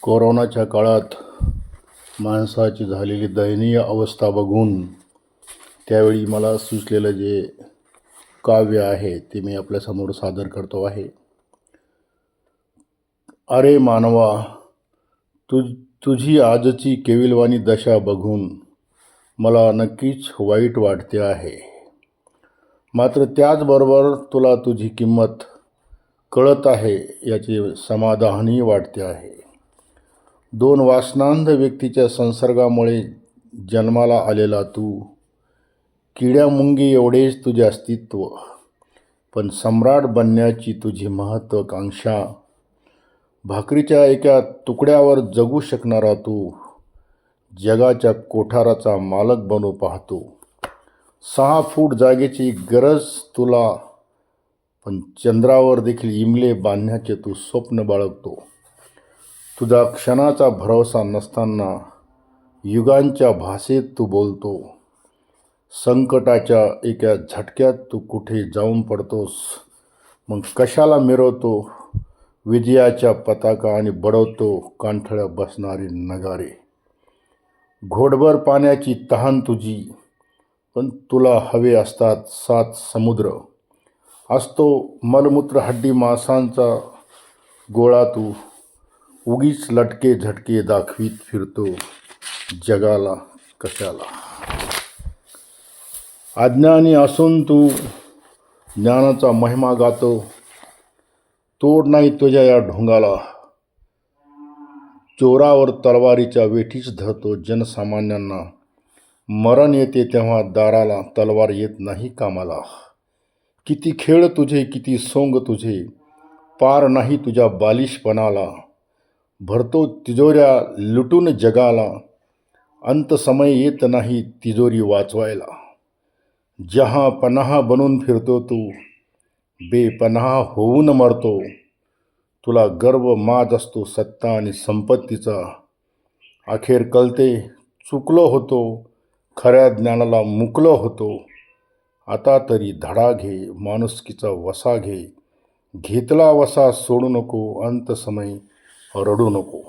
कोरोनाच्या काळात माणसाची झालेली दयनीय अवस्था बघून त्यावेळी मला सुचलेलं जे काव्य आहे ते मी आपल्यासमोर सादर करतो आहे. अरे मानवा, तुझी आजची केविलवाणी दशा बघून मला नक्कीच वाईट वाटते आहे. मात्र त्याचबरोबर तुला तुझी किंमत कळत आहे याचे समाधानही वाटते आहे. दोन वासनांध व्यक्तीच्या संसर्गामुळे जन्माला आलेला तू, किड्यामुंगी एवढेच तुझे अस्तित्व, पण सम्राट बनण्याची तुझी महत्त्वाकांक्षा, भाकरीच्या एका तुकड्यावर जगू शकणारा तू, जगाच्या कोठाराचा मालक बनू पाहतो. 6 फूट जागेची गरज तुला, पण चंद्रावर देखील इमले बांधण्याचे तू स्वप्न बाळगतो. तुझा क्षणाचा भरवसा नसताना युगांच्या भाषेत तू बोलतो. संकटाच्या एका झटक्यात तू कुठे जाऊन पडतोस. मग कशाला मिरवतो विजयाच्या पताका आणि बडवतो कांठळ्या बसणारे नगारे. घोटभर पाण्याची तहान तुझी, पण तुला हवे असतात 7 समुद्र. असतो मलमूत्र हड्डी मांसांचा गोळा तू, उगीच लटके झटके दाखवीत फिरतो जगाला कशाला. अज्ञानी असून तू ज्ञानाचा महिमा गातो. तोड नाही तुझ्या या ढोंगाला. चोरावर तलवारीच्या वेठीच धरतो जनसामान्यांना. मरण येते तेव्हा दाराला, तलवार येत नाही कामाला. किती खेळ तुझे, किती सोंग तुझे, पार नाही तुझ्या बालिशपणाला. भरतो तिजोऱ्या लुटून जगाला, अंत समय येत नाही तिजोरी वाचवायला. जहां पनाह बनून फिरतो तू, बेपनाह होऊन मरतो. तुला गर्व माज असतो सत्ता आणि संपत्तीचा. अखेर कळते चुकलो होतो, खऱ्या ज्ञानाला मुकलो होतो. आता तरी धडा घे, माणुसकीचा वसा घे. घेतला वसा सोडू नको, अंत समय रडू नको.